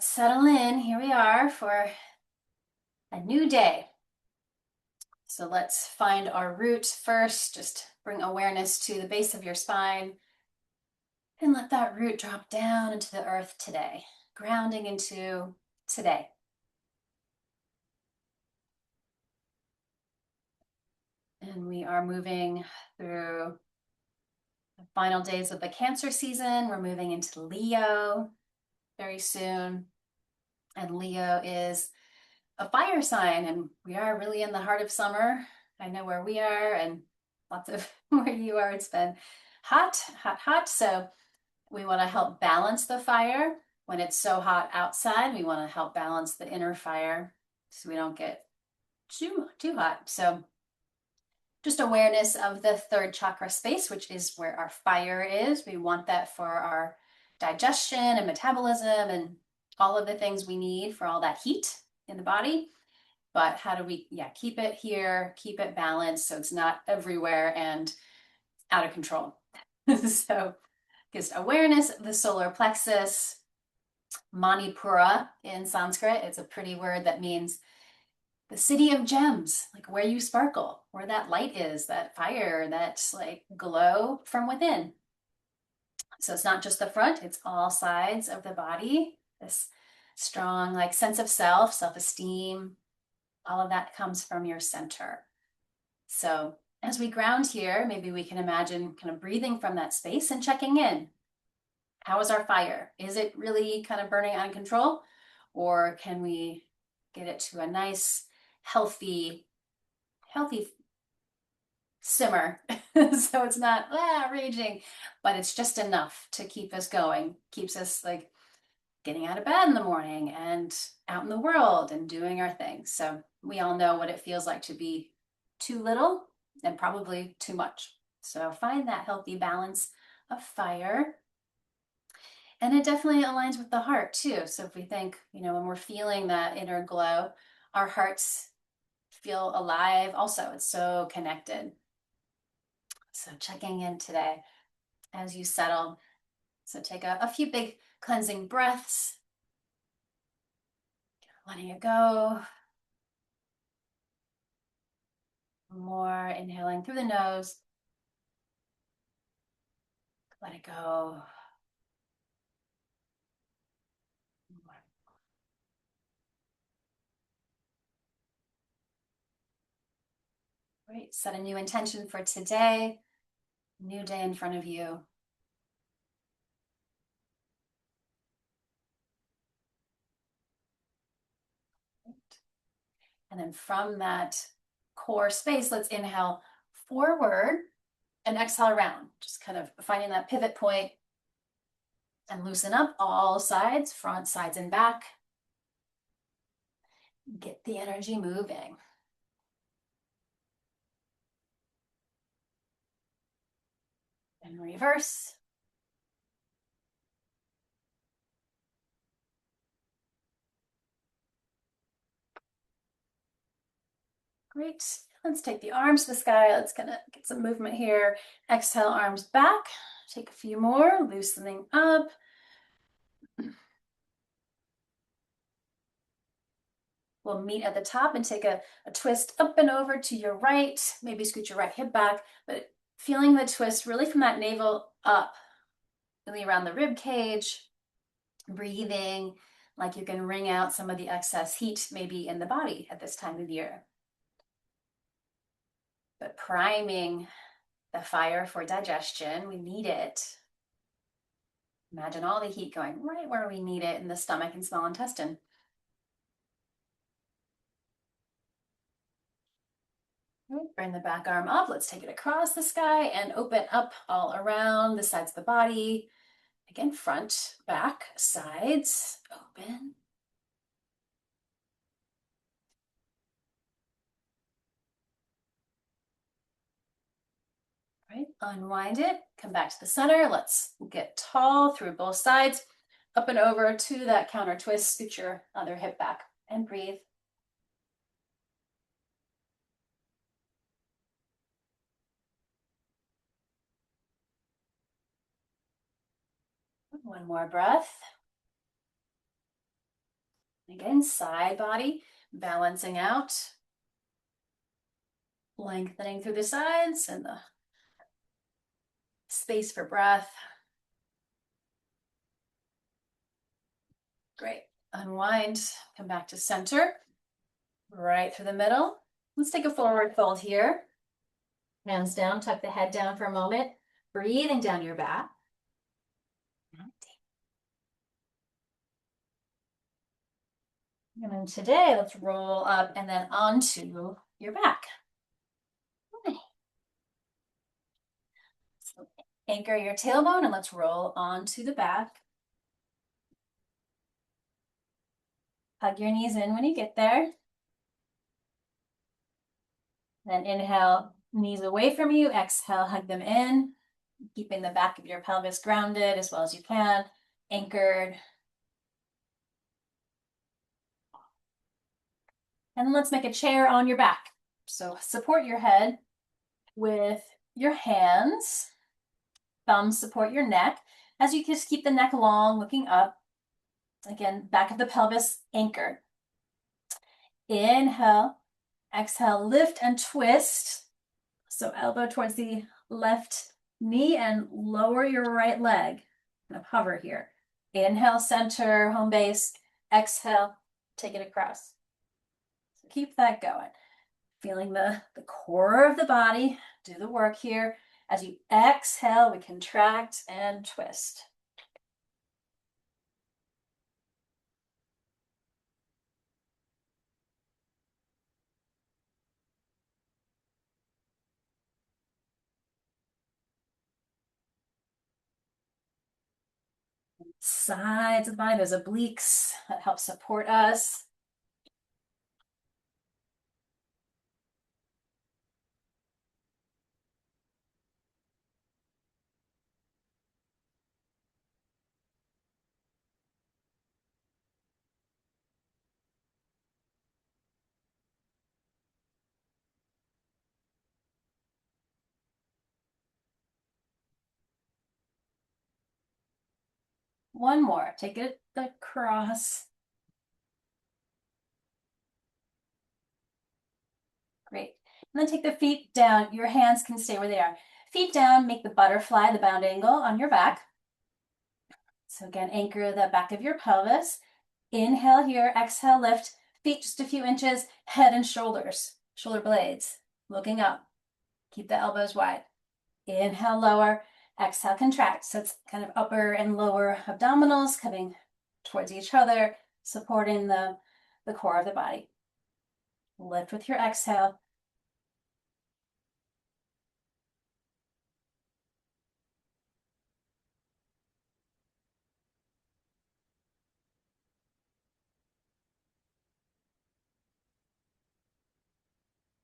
let's settle in. Here we are for a new day. So let's find our root first. Just bring awareness to the base of your spine and let that root drop down into the earth today, grounding into today. And we are moving through the final days of the Cancer season. We're moving into Leo very soon. And Leo is a fire sign, and we are really in the heart of summer. I know where we are and lots of where you are. It's been hot, hot, hot. So we want to help balance the fire. When it's so hot outside, we want to help balance the inner fire so we don't get too hot. So just awareness of the third chakra space, which is where our fire is. We want that for our digestion and metabolism and all of the things we need for all that heat in the body. But how do we, keep it here, keep it balanced so it's not everywhere and out of control. So just awareness of the solar plexus, Manipura in Sanskrit. It's a pretty word that means the city of gems, like where you sparkle, where that light is, that fire, that like glow from within. So it's not just the front, it's all sides of the body. This strong like sense of self, self-esteem, all of that comes from your center. So as we ground here, maybe we can imagine kind of breathing from that space and checking in. How is our fire? Is it really kind of burning out of control? Or can we get it to a nice, healthy simmer? So it's not raging, but it's just enough to keep us going, keeps us like getting out of bed in the morning and out in the world and doing our thing. So we all know what it feels like to be too little and probably too much. So find that healthy balance of fire. And it definitely aligns with the heart too. So if we think, when we're feeling that inner glow, our hearts feel alive also. It's so connected. So checking in today as you settle. So take a few big cleansing breaths, letting it go. More inhaling through the nose. Let it go. Great. Set a new intention for today. New day in front of you. And then from that core space, let's inhale forward and exhale around. Just kind of finding that pivot point and loosen up all sides, front, sides, and back. Get the energy moving. And reverse. Great. Let's take the arms to the sky. Let's kind of get some movement here. Exhale, arms back. Take a few more, loosening up. We'll meet at the top and take a twist up and over to your right. Maybe scoot your right hip back, but feeling the twist really from that navel up, really around the rib cage, breathing like you can wring out some of the excess heat maybe in the body at this time of year. But priming the fire for digestion, we need it. Imagine all the heat going right where we need it in the stomach and small intestine. Bring the back arm up. Let's take it across the sky and open up all around the sides of the body. Again, front, back, sides, open. All right, unwind it. Come back to the center. Let's get tall through both sides. Up and over to that counter twist. Scoot your other hip back and breathe. One more breath. Again, side body, balancing out, lengthening through the sides and the space for breath. Great. Unwind, come back to center, right through the middle. Let's take a forward fold here. Hands down, tuck the head down for a moment, breathing down your back. And then today, let's roll up and then onto your back. Okay. So anchor your tailbone and let's roll onto the back. Hug your knees in when you get there. Then inhale, knees away from you. Exhale, hug them in, keeping the back of your pelvis grounded as well as you can, anchored. And then let's make a chair on your back. So support your head with your hands. Thumbs support your neck. As you just keep the neck long, looking up. Again, back of the pelvis anchored. Inhale, exhale, lift and twist. So elbow towards the left knee and lower your right leg. Kind of hover here. Inhale, center, home base. Exhale, take it across. So keep that going. Feeling the core of the body. Do the work here. As you exhale, we contract and twist. Sides of the body, those obliques that help support us. One more. Take it across. Great. And then take the feet down. Your hands can stay where they are. Feet down, make the butterfly, the bound angle on your back. So again, anchor the back of your pelvis. Inhale here, exhale, lift. Feet just a few inches, head and shoulders, shoulder blades, looking up. Keep the elbows wide. Inhale, lower. Exhale, contract. So it's kind of upper and lower abdominals coming towards each other, supporting the core of the body. Lift with your exhale.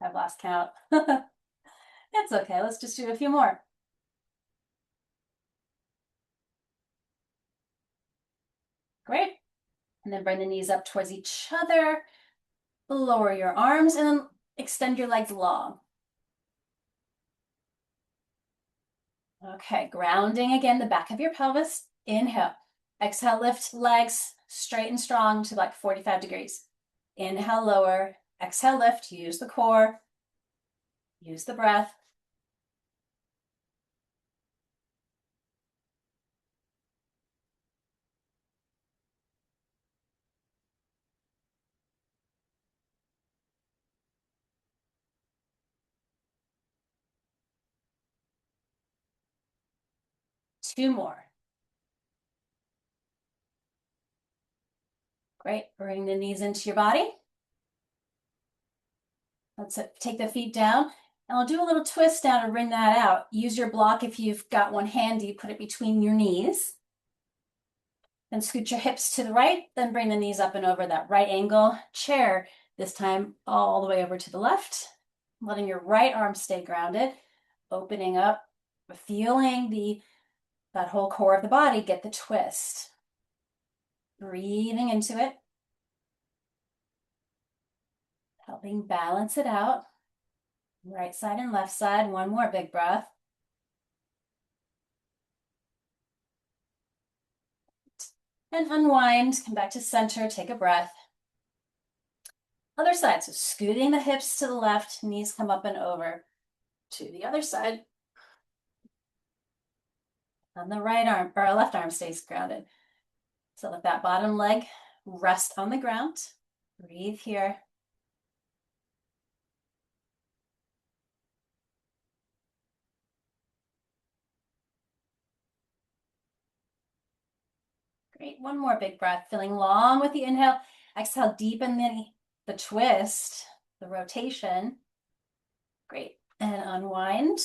I've lost count. It's okay. Let's just do a few more. Great. And then bring the knees up towards each other. Lower your arms and then extend your legs long. Okay, grounding again, the back of your pelvis. Inhale. Exhale, lift legs straight and strong to like 45 degrees. Inhale, lower. Exhale, lift. Use the core. Use the breath. Two more. Great. Bring the knees into your body. Let's take the feet down. And I'll do a little twist down to wring that out. Use your block if you've got one handy. Put it between your knees. Then scoot your hips to the right. Then bring the knees up and over that right angle chair. This time all the way over to the left. Letting your right arm stay grounded. Opening up, feeling that whole core of the body get the twist. Breathing into it. Helping balance it out. Right side and left side. One more big breath. And unwind, come back to center, take a breath. Other side, so scooting the hips to the left, knees come up and over. To the other side. And the right arm, or left arm stays grounded. So let that bottom leg rest on the ground. Breathe here. Great, one more big breath, filling long with the inhale. Exhale, deepen the twist, the rotation. Great, and unwind,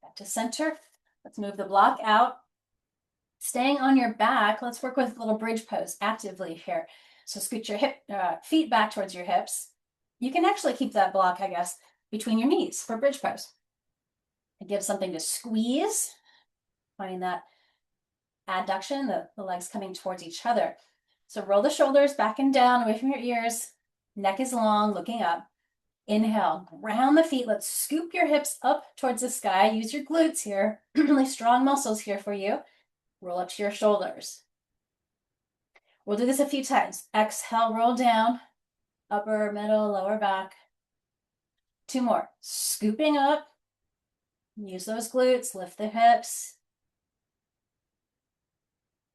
back to center. Let's move the block out. Staying on your back, let's work with a little bridge pose actively here. So scoot your feet back towards your hips. You can actually keep that block, I guess, between your knees for bridge pose. It gives something to squeeze, finding that adduction, the legs coming towards each other. So roll the shoulders back and down, away from your ears. Neck is long, looking up. Inhale, ground the feet. Let's scoop your hips up towards the sky. Use your glutes here, really strong muscles here for you. Roll up to your shoulders. We'll do this a few times. Exhale, roll down, upper, middle, lower back. Two more. Scooping up. Use those glutes, lift the hips.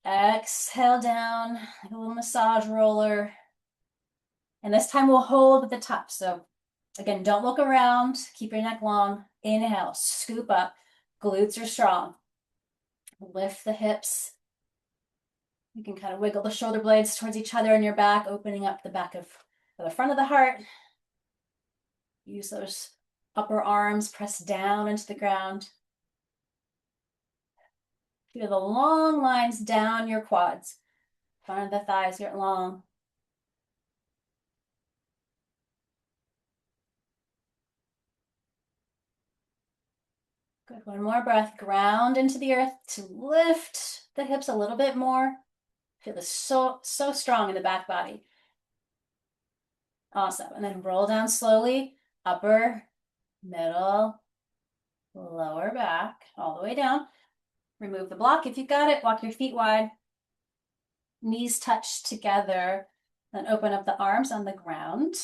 Exhale down, like a little massage roller. And this time we'll hold at the top. So again, don't look around. Keep your neck long. Inhale, scoop up. Glutes are strong. Lift the hips. You can kind of wiggle the shoulder blades towards each other in your back, opening up the back of the front of the heart. Use those upper arms, press down into the ground. Feel the long lines down your quads. Front of the thighs get long. Good, one more breath. Ground into the earth to lift the hips a little bit more. Feel this so strong in the back body. Awesome, and then roll down slowly, upper, middle, lower back, all the way down. Remove the block if you've got it, walk your feet wide. Knees touch together, then open up the arms on the ground.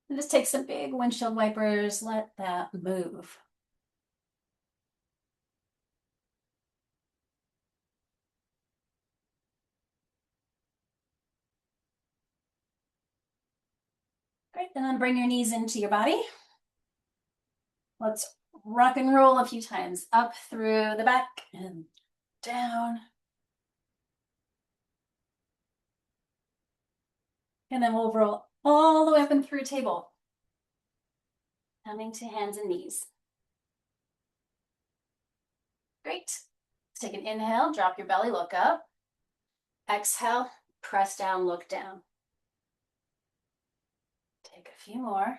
And just take some big windshield wipers, let that move. Great, and then bring your knees into your body. Let's rock and roll a few times, up through the back and down. And then we'll roll all the way up and through table. Coming to hands and knees. Great. Let's take an inhale, drop your belly, look up. Exhale, press down, look down. Take a few more.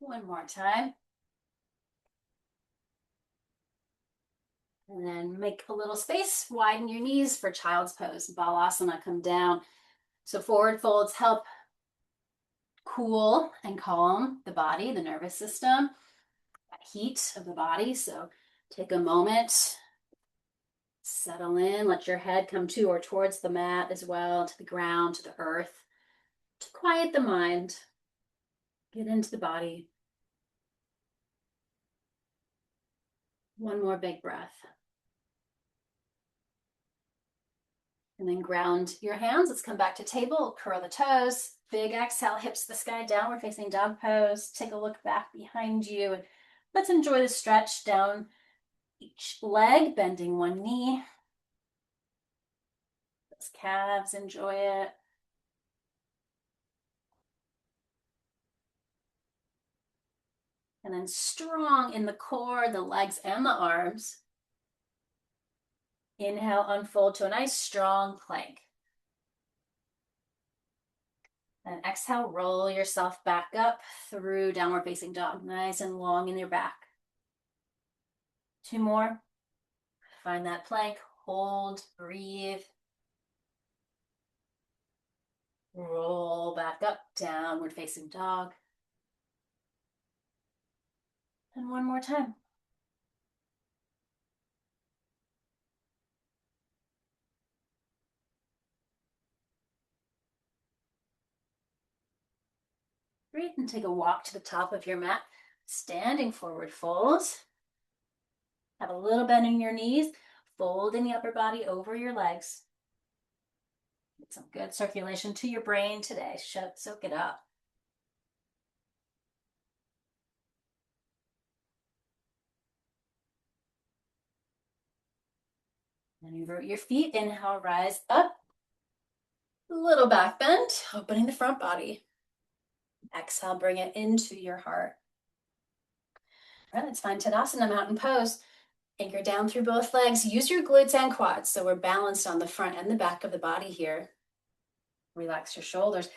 One more time. And then make a little space, widen your knees for child's pose. Balasana, come down. So forward folds help cool and calm the body, the nervous system, that heat of the body. So take a moment, settle in, let your head come to or towards the mat as well, to the ground, to the earth, to quiet the mind, get into the body. One more big breath. And then ground your hands. Let's come back to table, curl the toes. Big exhale, hips to the sky, downward facing dog pose. Take a look back behind you. And let's enjoy the stretch down each leg, bending one knee. Those calves, enjoy it. And then strong in the core, the legs and the arms. Inhale, unfold to a nice strong plank. And exhale, roll yourself back up through downward facing dog. Nice and long in your back. Two more. Find that plank, hold, breathe. Roll back up, downward facing dog. And one more time. Great, and take a walk to the top of your mat. Standing forward fold. Have a little bend in your knees. Folding the upper body over your legs. Get some good circulation to your brain today. Soak it up. Then you root your feet. Inhale, rise up. Little back bend, opening the front body. Exhale, bring it into your heart. All right, let's find Tadasana, mountain pose. Anchor down through both legs. Use your glutes and quads, so we're balanced on the front and the back of the body here. Relax your shoulders.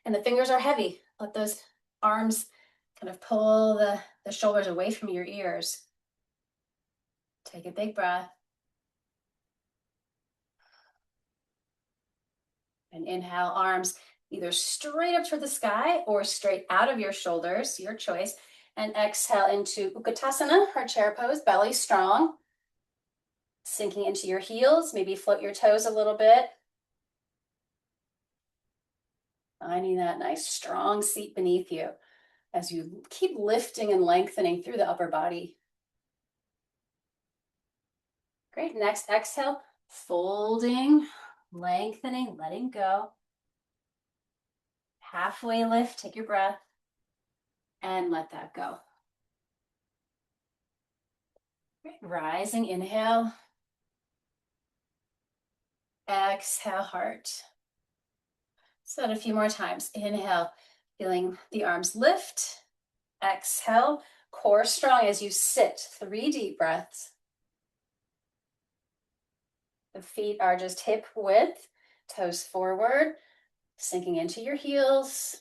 And the fingers are heavy. Let those arms kind of pull the shoulders away from your ears. Take a big breath. And inhale, arms either straight up toward the sky or straight out of your shoulders, your choice. And exhale into Utkatasana, our chair pose, belly strong. Sinking into your heels, maybe float your toes a little bit. Finding that nice strong seat beneath you as you keep lifting and lengthening through the upper body. Great, next exhale, folding, lengthening, letting go. Halfway lift, take your breath, and let that go. Great, rising, inhale. Exhale, heart. So that a few more times. Inhale, feeling the arms lift. Exhale, core strong as you sit. 3 deep breaths. The feet are just hip width, toes forward, sinking into your heels.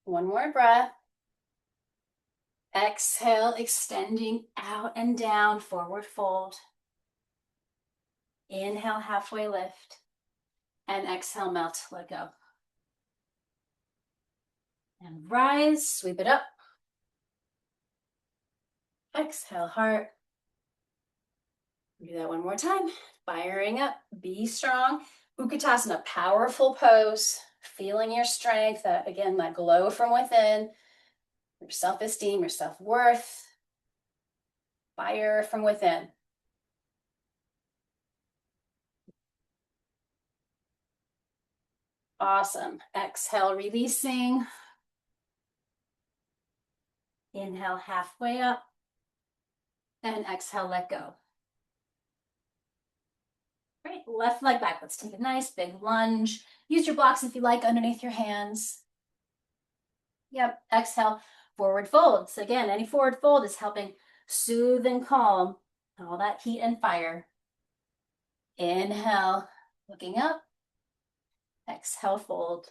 One more breath. Exhale, extending out and down, forward fold. Inhale, halfway lift. And exhale, melt, let go. And rise, sweep it up. Exhale, heart. Do that one more time. Firing up, be strong. Utkatasana, powerful pose. Feeling your strength, again, that glow from within. Your self-esteem, your self-worth. Fire from within. Awesome. Exhale, releasing. Inhale, halfway up. And exhale, let go. Great, left leg back. Let's take a nice big lunge. Use your blocks if you like underneath your hands. Yep, exhale, forward fold. So again, any forward fold is helping soothe and calm all that heat and fire. Inhale, looking up. Exhale, fold.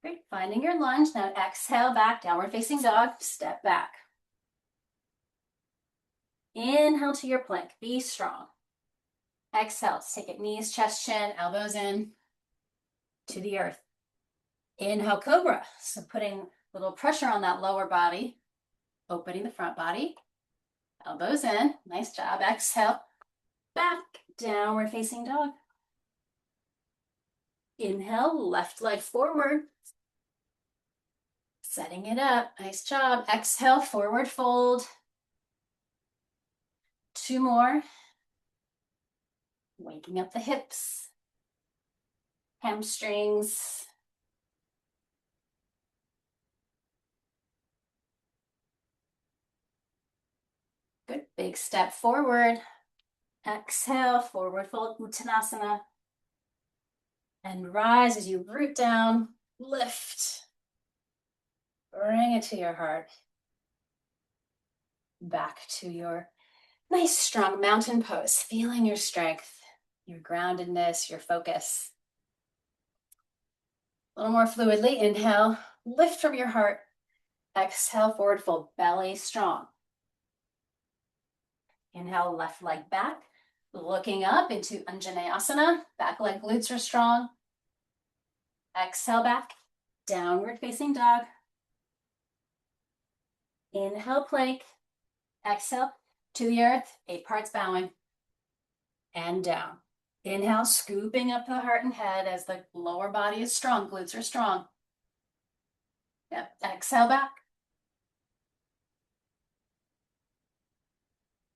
Great, finding your lunge. Now exhale back, downward facing dog, step back. Inhale to your plank, be strong. Exhale, take it, knees, chest, chin, elbows in to the earth. Inhale, cobra. So putting a little pressure on that lower body, opening the front body, elbows in, nice job. Exhale, back, downward facing dog. Inhale, left leg forward. Setting it up, nice job. Exhale, forward fold. 2 more. Waking up the hips, hamstrings. Good, big step forward. Exhale, forward fold, Uttanasana. And rise as you root down, lift. Bring it to your heart. Back to your nice strong mountain pose, feeling your strength, your groundedness, your focus. A little more fluidly, inhale, lift from your heart. Exhale, forward fold, belly strong. Inhale, left leg back, looking up into Anjaneyasana. Back leg glutes are strong. Exhale back, downward facing dog. Inhale, plank. Exhale, to the earth, 8 parts bowing, and down. Inhale, scooping up the heart and head as the lower body is strong, glutes are strong. Yep, exhale back.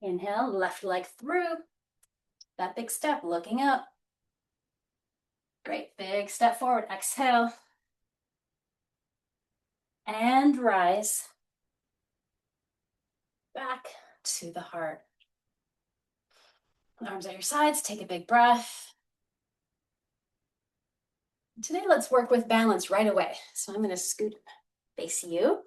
Inhale, left leg through. That big step, looking up. Great, big step forward, exhale. And rise. Back to the heart. Arms at your sides, take a big breath. Today, let's work with balance right away. So I'm gonna scoot face you.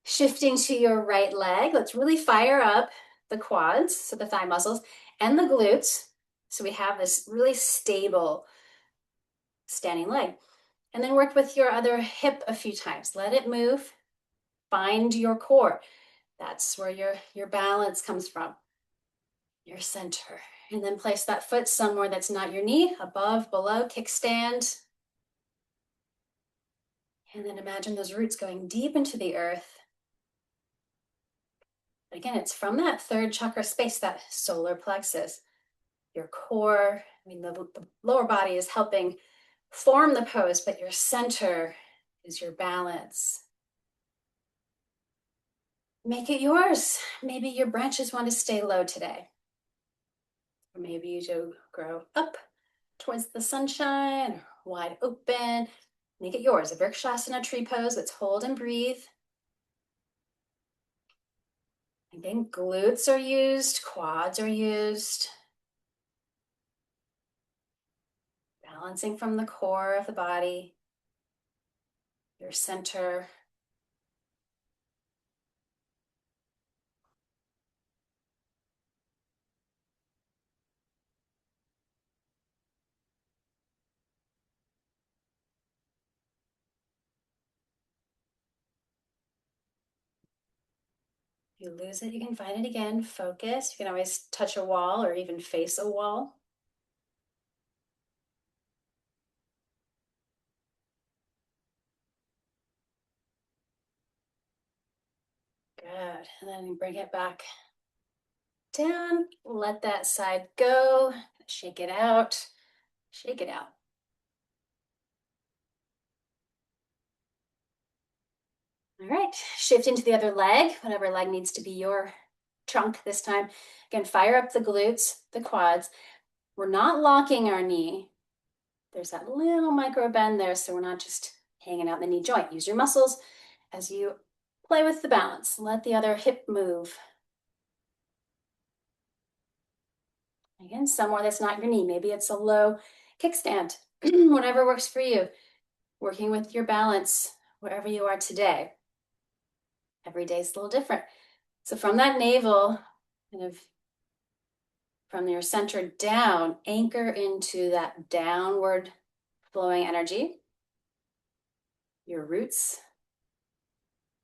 Shifting to your right leg, let's really fire up the quads, so the thigh muscles, and the glutes. So we have this really stable standing leg. And then work with your other hip a few times. Let it move. Find your core. That's where your balance comes from, your center. And then place that foot somewhere that's not your knee, above, below, kickstand. And then imagine those roots going deep into the earth. Again, it's from that third chakra space, that solar plexus, your core. I mean, the lower body is helping form the pose, but your center is your balance. Make it yours. Maybe your branches want to stay low today. Or maybe you do grow up towards the sunshine, wide open. Make it yours. A Vrikshasana tree pose. Let's hold and breathe. Again, glutes are used, quads are used. Balancing from the core of the body, your center. If you lose it, you can find it again. Focus. You can always touch a wall or even face a wall. Good. And then bring it back down. Let that side go. Shake it out. Shake it out. All right. Shift into the other leg, whatever leg needs to be your trunk this time. Again, fire up the glutes, the quads. We're not locking our knee. There's that little micro bend there, so we're not just hanging out the knee joint. Use your muscles as you play with the balance. Let the other hip move. Again, somewhere that's not your knee. Maybe it's a low kickstand, whatever works for you. Working with your balance wherever you are today. Every day is a little different. So from that navel, kind of from your center down, anchor into that downward flowing energy. Your roots.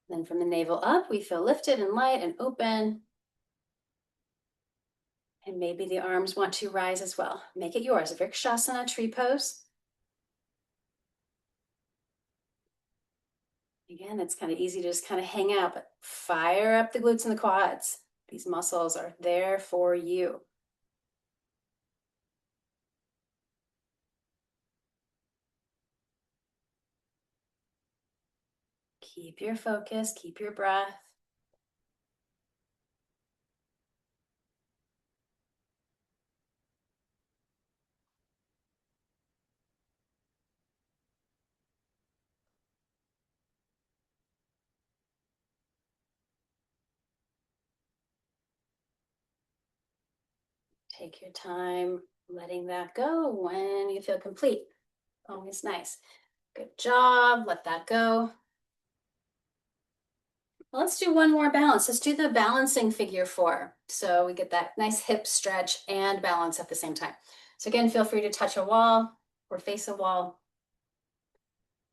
Then from the navel up, we feel lifted and light and open. And maybe the arms want to rise as well. Make it yours. A Vrikshasana tree pose. Again, it's kind of easy to just kind of hang out, but fire up the glutes and the quads. These muscles are there for you. Keep your focus, keep your breath. Take your time letting that go when you feel complete. Always nice. Good job. Let that go. Well, let's do one more balance. Let's do the balancing figure 4. So we get that nice hip stretch and balance at the same time. So again, feel free to touch a wall or face a wall.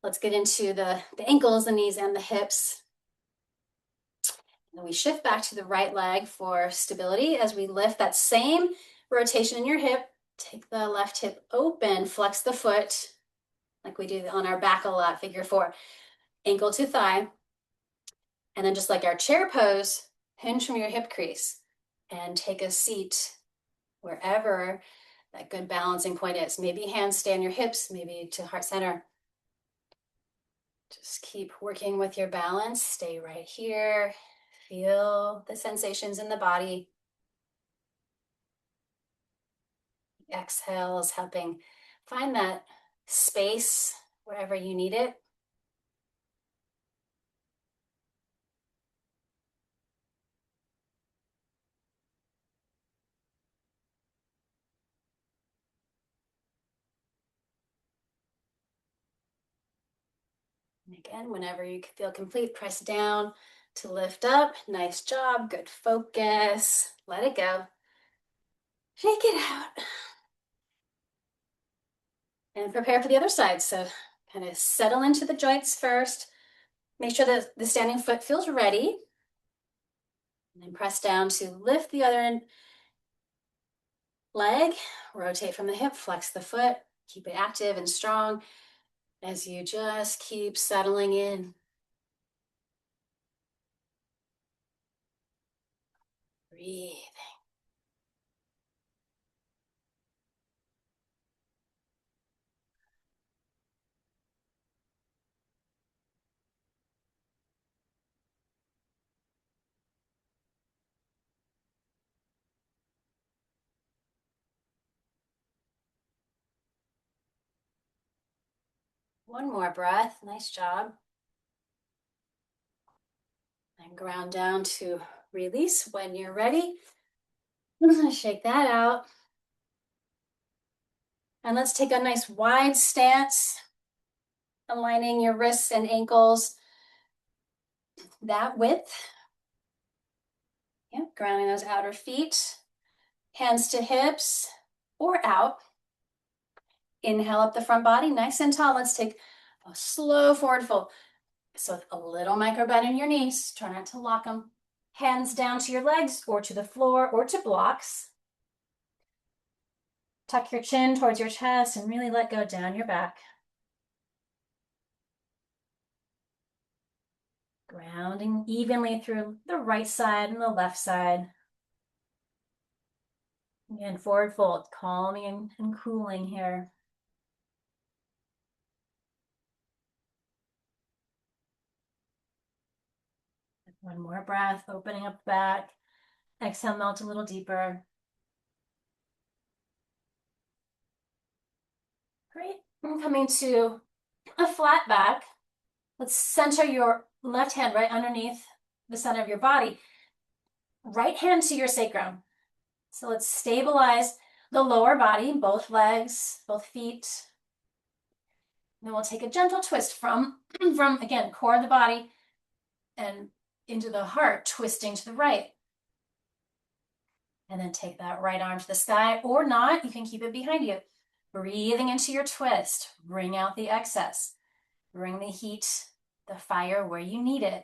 Let's get into the ankles, the knees, and the hips. And then we shift back to the right leg for stability as we lift that same rotation in your hip. Take the left hip open, flex the foot like we do on our back a lot, figure 4. Ankle to thigh. And then just like our chair pose, hinge from your hip crease and take a seat wherever that good balancing point is. Maybe hands stay on your hips, maybe to heart center. Just keep working with your balance. Stay right here. Feel the sensations in the body. Exhale is helping find that space wherever you need it. And again, whenever you feel complete, press down to lift up. Nice job, good focus. Let it go. Shake it out. And prepare for the other side. So kind of settle into the joints first. Make sure that the standing foot feels ready. And then press down to lift the other leg. Rotate from the hip, flex the foot. Keep it active and strong as you just keep settling in. Breathe. One more breath. Nice job. And ground down to release when you're ready. Shake that out. And let's take a nice wide stance, aligning your wrists and ankles that width. Yep, grounding those outer feet. Hands to hips or out. Inhale up the front body, nice and tall. Let's take a slow forward fold. So a little micro bend in your knees. Try not to lock them. Hands down to your legs or to the floor or to blocks. Tuck your chin towards your chest and really let go down your back. Grounding evenly through the right side and the left side. Again, forward fold, calming and cooling here. One more breath, opening up the back. Exhale, melt a little deeper. Great. We're coming to a flat back. Let's center your left hand right underneath the center of your body. Right hand to your sacrum. So let's stabilize the lower body, both legs, both feet. Then we'll take a gentle twist from again, core of the body and into the heart, twisting to the right. And then take that right arm to the sky, or not, you can keep it behind you. Breathing into your twist, bring out the excess. Bring the heat, the fire where you need it,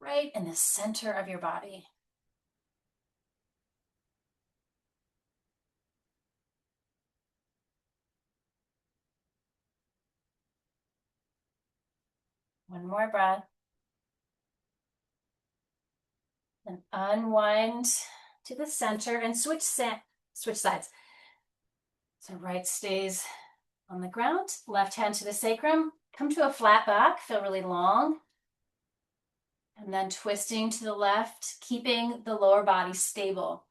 right in the center of your body. One more breath. And unwind to the center and switch sides. So right stays on the ground, left hand to the sacrum. Come to a flat back, feel really long. And then twisting to the left, keeping the lower body stable.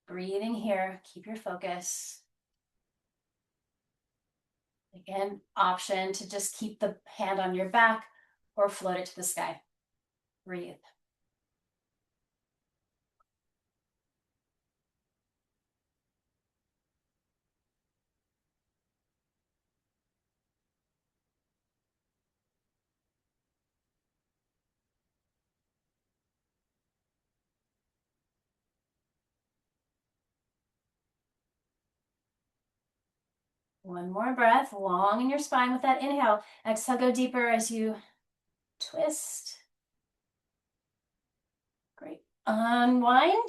Breathing here, keep your focus. Again, option to just keep the hand on your back or float it to the sky. Breathe. One more breath, long in your spine with that inhale. Exhale, go deeper as you twist. Great. Unwind.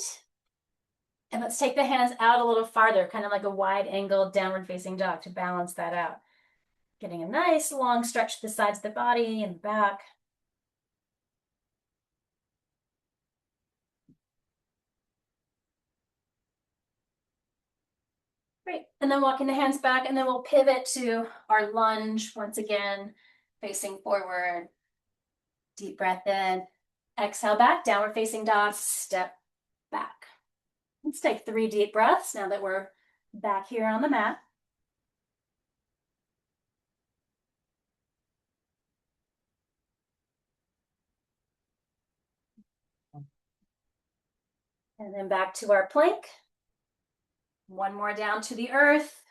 And let's take the hands out a little farther, kind of like a wide angle downward facing dog to balance that out. Getting a nice long stretch to the sides of the body and the back. And then walking the hands back, and then we'll pivot to our lunge once again, facing forward. Deep breath in. Exhale back, downward facing dog, step back. Let's take 3 deep breaths now that we're back here on the mat. And then back to our plank. One more down to the earth.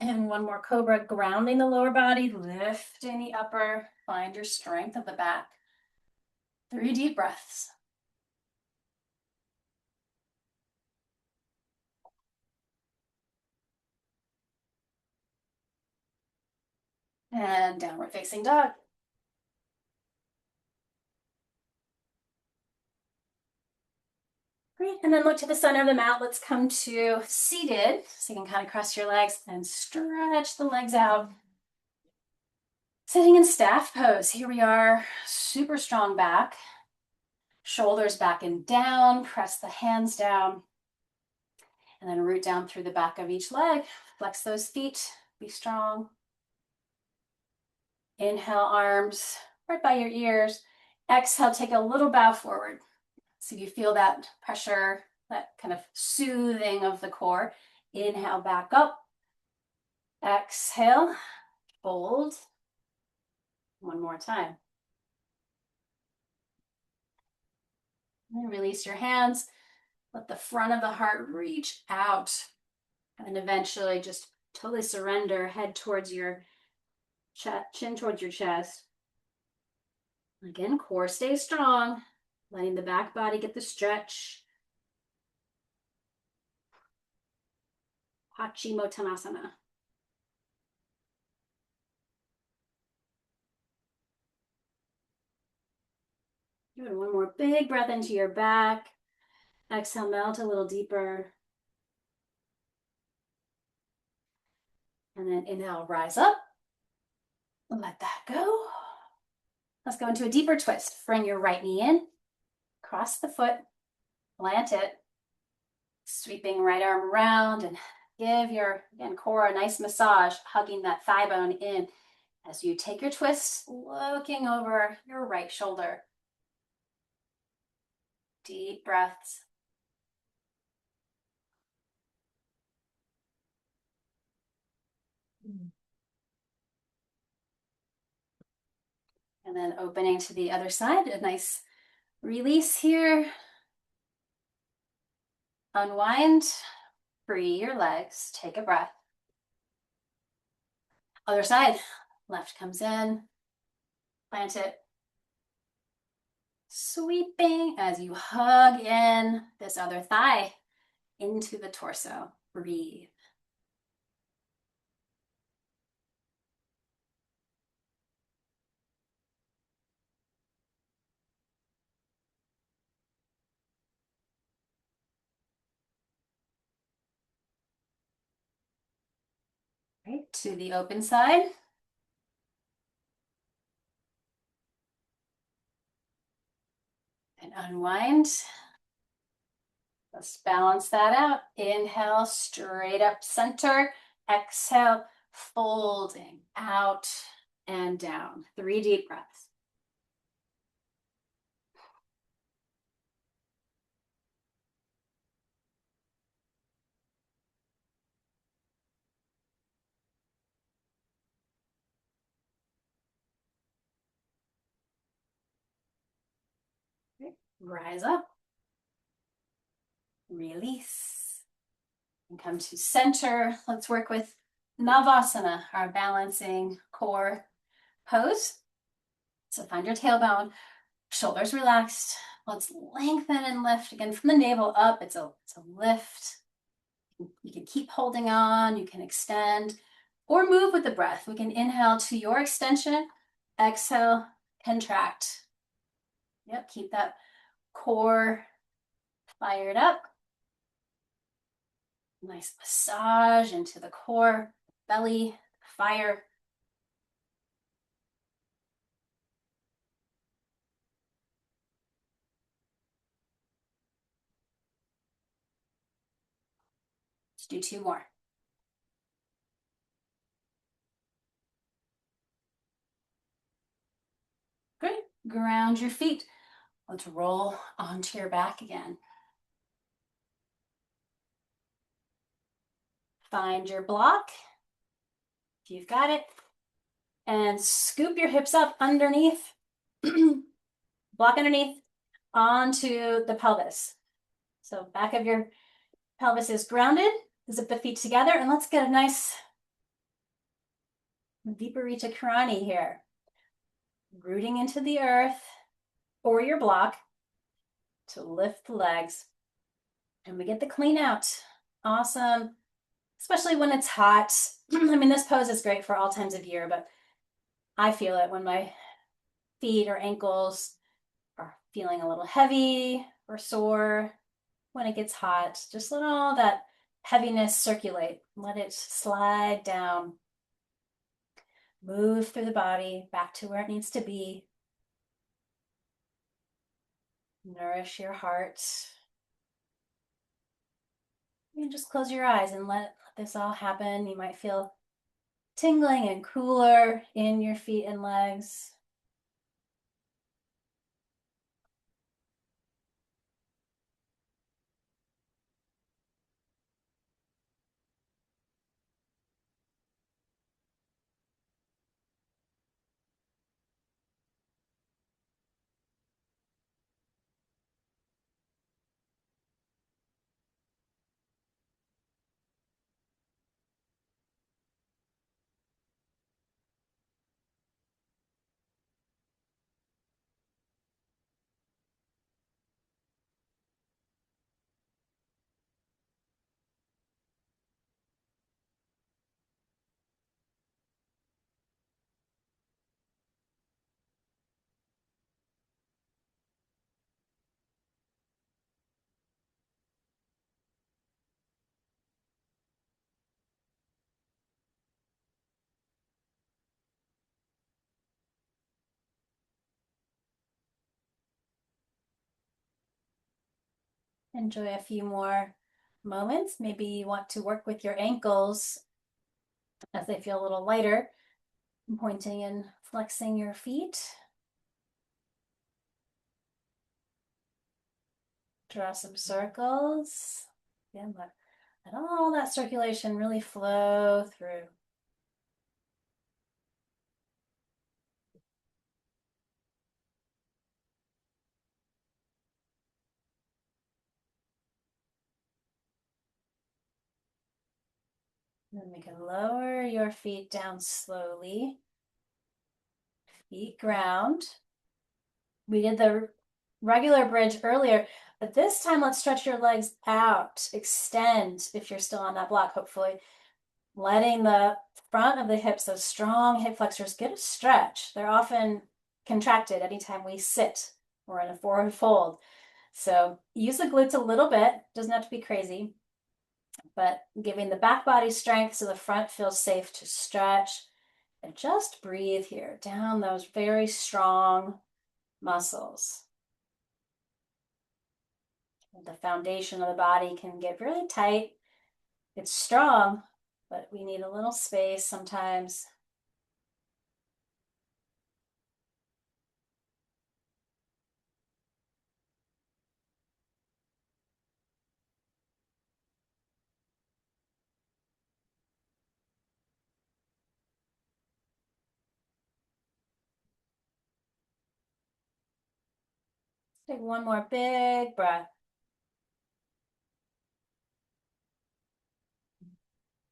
And one more cobra, grounding the lower body, lifting the upper. Find your strength of the back. 3 deep breaths. And downward facing dog. Great, and then look to the center of the mat. Let's come to seated. So you can kind of cross your legs and stretch the legs out. Sitting in staff pose. Here we are, super strong back. Shoulders back and down, press the hands down. And then root down through the back of each leg. Flex those feet, be strong. Inhale, arms right by your ears. Exhale, take a little bow forward. So you feel that pressure, that kind of soothing of the core. Inhale, back up. Exhale, fold. One more time. And release your hands. Let the front of the heart reach out. And eventually just totally surrender. Head towards your chin towards your chest. Again, core stays strong. Letting the back body get the stretch. Paschimottanasana. Good. One more big breath into your back. Exhale, melt a little deeper. And then inhale, rise up. Let that go. Let's go into a deeper twist. Bring your right knee in. Cross the foot. Plant it. Sweeping right arm around and give your, again, core a nice massage, hugging that thigh bone in as you take your twist, looking over your right shoulder. Deep breaths. And then opening to the other side, a nice release here. Unwind, free your legs, take a breath. Other side, left comes in, plant it. Sweeping as you hug in this other thigh into the torso. Breathe. Right, to the open side. And unwind. Let's balance that out. Inhale, straight up center. Exhale, folding out and down. 3 deep breaths. Okay. Rise up. Release. And come to center. Let's work with Navasana, our balancing core pose. So find your tailbone, shoulders relaxed. Let's lengthen and lift again from the navel up. It's a lift. You can keep holding on, you can extend or move with the breath. We can inhale to your extension, exhale, contract. Yep, keep that core fired up. Nice massage into the core, belly, fire. do 2 more. Great. Ground your feet. Let's roll onto your back again. Find your block, if you've got it, and scoop your hips up underneath, block underneath, onto the pelvis. So back of your pelvis is grounded. Zip the feet together, and let's get a nice Viparita Karani here. Rooting into the earth or your block to lift the legs. And we get the clean out. Awesome. Especially when it's hot. I mean, this pose is great for all times of year, but I feel it when my feet or ankles are feeling a little heavy or sore. When it gets hot, just let all that heaviness circulate. Let it slide down. Move through the body back to where it needs to be. Nourish your heart. You can just close your eyes and let this all happen. You might feel tingling and cooler in your feet and legs. Enjoy a few more moments. Maybe you want to work with your ankles as they feel a little lighter, pointing and flexing your feet. Draw some circles. Again, let all that circulation really flow through. Then we can lower your feet down slowly. Feet ground. We did the regular bridge earlier, but this time let's stretch your legs out. Extend if you're still on that block, hopefully. Letting the front of the hips, those strong hip flexors, get a stretch. They're often contracted anytime we sit or in a forward fold. So use the glutes a little bit. Doesn't have to be crazy, but giving the back body strength so the front feels safe to stretch. And just breathe here down those very strong muscles. The foundation of the body can get really tight. It's strong, but we need a little space sometimes. Take one more big breath.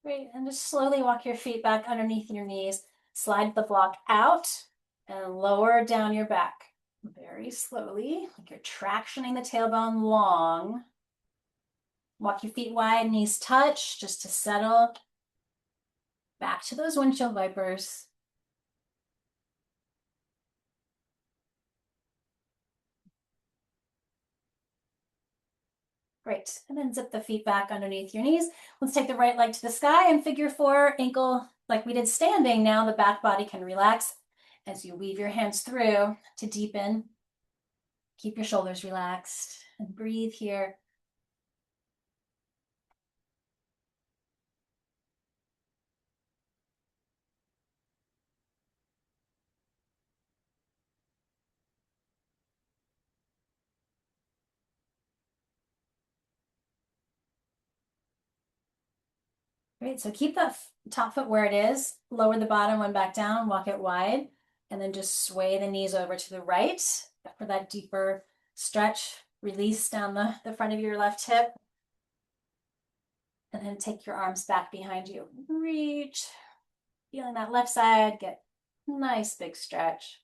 Great, and just slowly walk your feet back underneath your knees. Slide the block out and lower down your back. Very slowly, like you're tractioning the tailbone long. Walk your feet wide, knees touch, just to settle. Back to those windshield wipers. Great, and then zip the feet back underneath your knees. Let's take the right leg to the sky and figure 4, ankle like we did standing. Now the back body can relax as you weave your hands through to deepen. Keep your shoulders relaxed and breathe here. Great, so keep that top foot where it is, lower the bottom one back down, walk it wide, and then just sway the knees over to the right for that deeper stretch, release down the front of your left hip. And then take your arms back behind you. Reach, feeling that left side, get nice big stretch.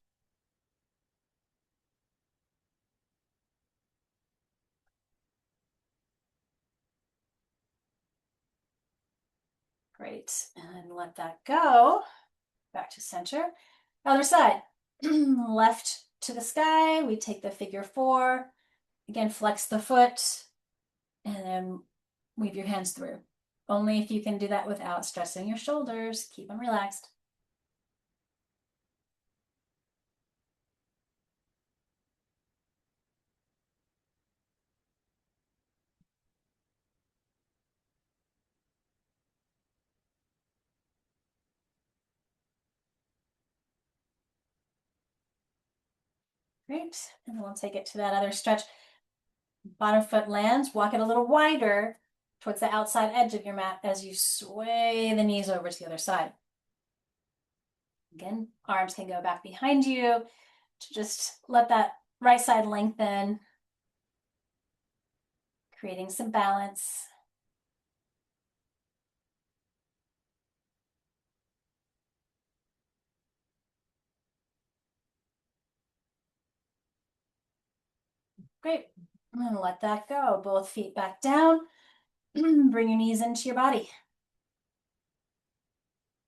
Great, and let that go. Back to center. Other side, left to the sky, we take the figure four. Again, flex the foot, and then weave your hands through. Only if you can do that without stressing your shoulders. Keep them relaxed. Great, and then we'll take it to that other stretch. Bottom foot lands, walk it a little wider towards the outside edge of your mat as you sway the knees over to the other side. Again, arms can go back behind you to just let that right side lengthen, creating some balance. Great, and let that go. Both feet back down. Bring your knees into your body.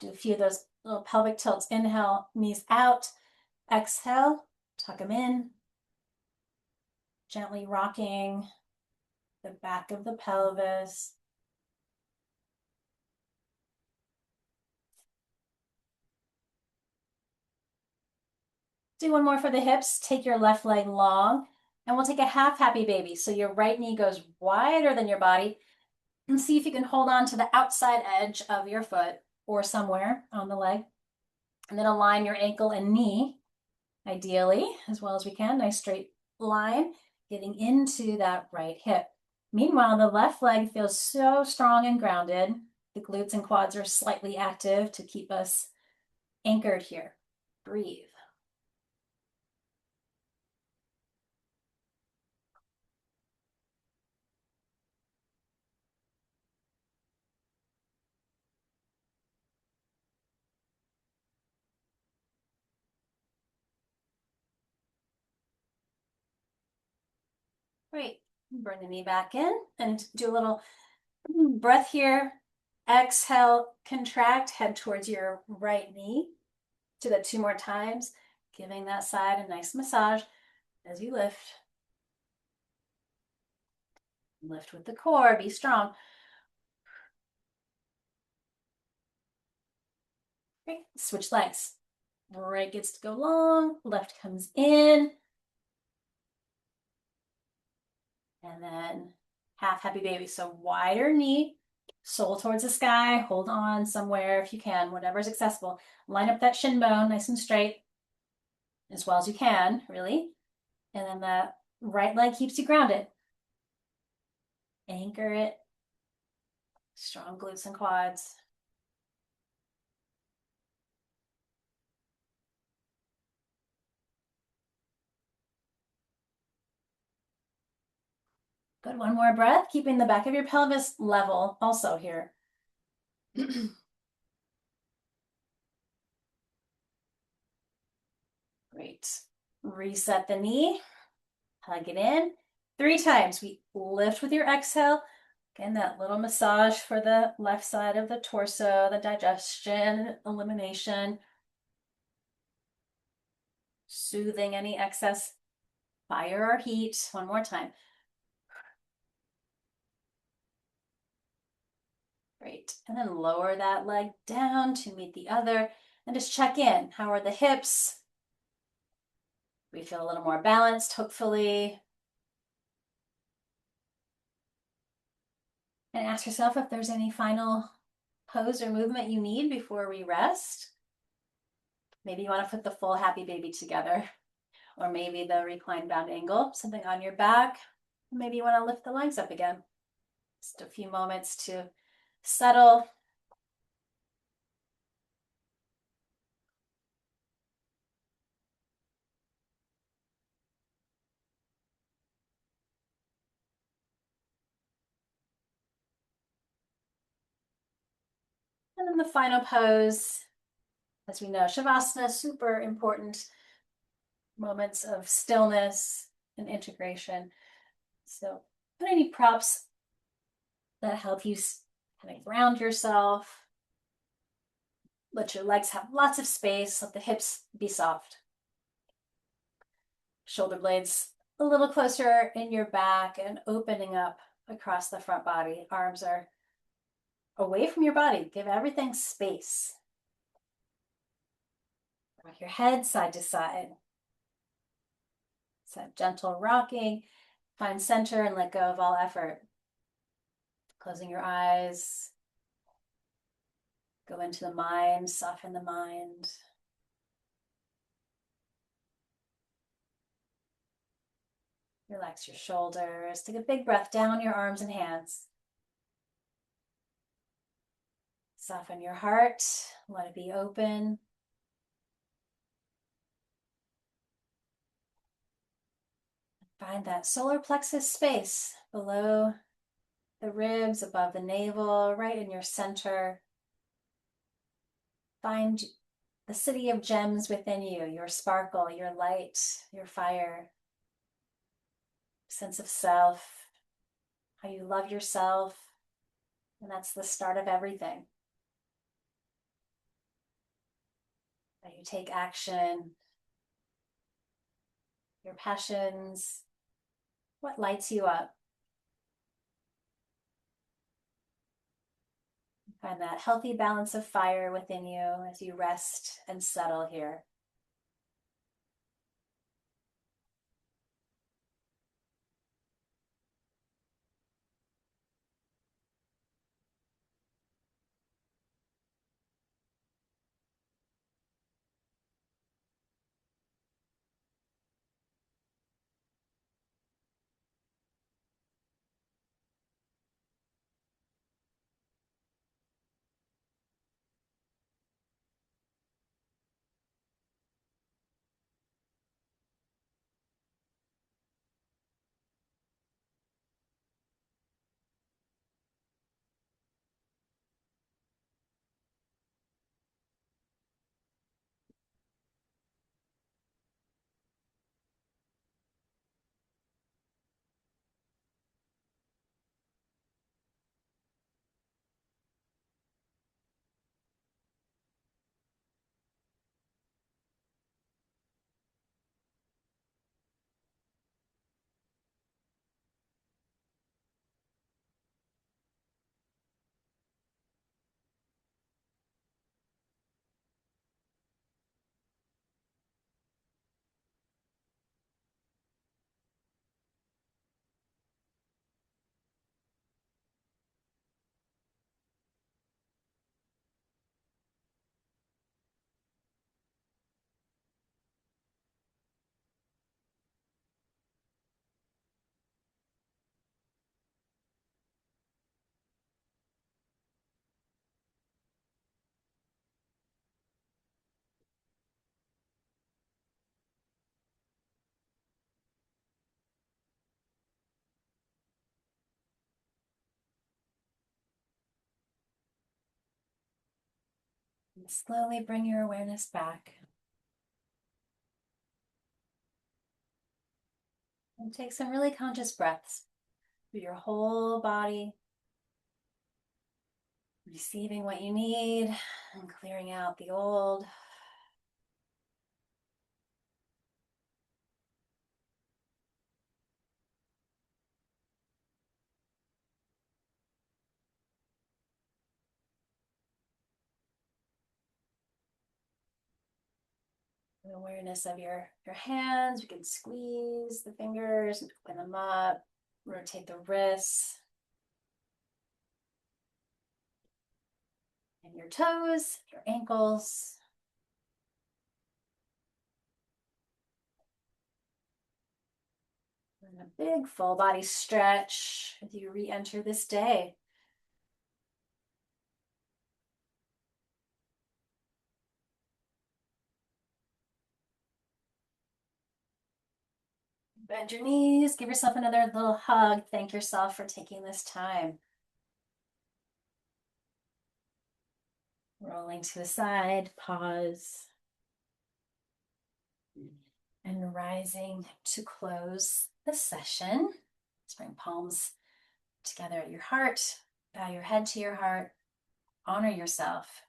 Do a few of those little pelvic tilts. Inhale, knees out. Exhale, tuck them in. Gently rocking the back of the pelvis. Do one more for the hips. Take your left leg long, and we'll take a half happy baby. So your right knee goes wider than your body, and see if you can hold on to the outside edge of your foot or somewhere on the leg. And then align your ankle and knee, ideally, as well as we can. Nice straight line, getting into that right hip. Meanwhile, the left leg feels so strong and grounded. The glutes and quads are slightly active to keep us anchored here. Breathe. Great. Bring the knee back in and do a little breath here. Exhale, contract, head towards your right knee. Do that 2 more times, giving that side a nice massage as you lift. Lift with the core, be strong. Great. Switch legs. Right gets to go long, left comes in. And then half happy baby. So wider knee, sole towards the sky, hold on somewhere if you can, whatever's accessible. Line up that shin bone nice and straight as well as you can, really. And then the right leg keeps you grounded. Anchor it. Strong glutes and quads. Good, one more breath, keeping the back of your pelvis level also here. Great. Reset the knee, hug it in. 3 times. We lift with your exhale. Again, that little massage for the left side of the torso, the digestion, elimination. Soothing any excess fire or heat. One more time. Great. And then lower that leg down to meet the other and just check in. How are the hips? We feel a little more balanced, hopefully. And ask yourself if there's any final pose or movement you need before we rest. Maybe you want to put the full happy baby together, or maybe the reclined bound angle, something on your back. Maybe you want to lift the legs up again. Just a few moments to settle And then the final pose, as we know, Shavasana, super important moments of stillness and integration. So put any props that help you kind of ground yourself. Let your legs have lots of space. Let the hips be soft. Shoulder blades a little closer in your back and opening up across the front body. Arms are away from your body. Give everything space. Rock your head side to side. So gentle rocking. Find center and let go of all effort. Closing your eyes. Go into the mind, soften the mind. Relax your shoulders. Take a big breath down your arms and hands. Soften your heart. Let it be open. Find that solar plexus space below the ribs, above the navel, right in your center. Find the city of gems within you, your sparkle, your light, your fire, sense of self, how you love yourself. And that's the start of everything. How you take action, your passions, what lights you up. Find that healthy balance of fire within you as you rest and settle here. And slowly bring your awareness back. And take some really conscious breaths through your whole body, receiving what you need and clearing out the old. Awareness of your hands. You can squeeze the fingers, open them up, rotate the wrists. And your toes, your ankles. And a big full body stretch as you re-enter this day. Bend your knees, give yourself another little hug. Thank yourself for taking this time. Rolling to the side, pause. And rising to close the session. Let's bring palms together at your heart. Bow your head to your heart. Honor yourself.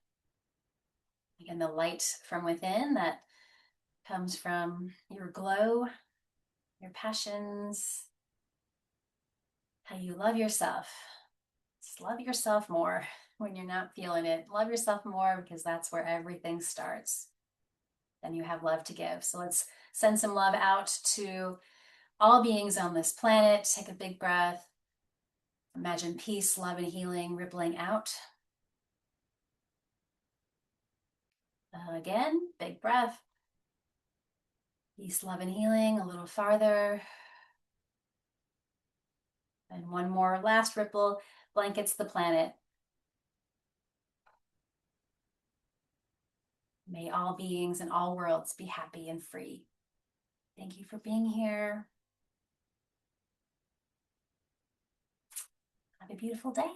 Again, the light from within that comes from your glow, your passions, how you love yourself. Just love yourself more when you're not feeling it. Love yourself more because that's where everything starts. Then you have love to give. So let's send some love out to all beings on this planet. Take a big breath. Imagine peace, love, and healing rippling out. Again, big breath. Peace, love, and healing a little farther. And one more last ripple blankets the planet. May all beings and all worlds be happy and free. Thank you for being here. Have a beautiful day.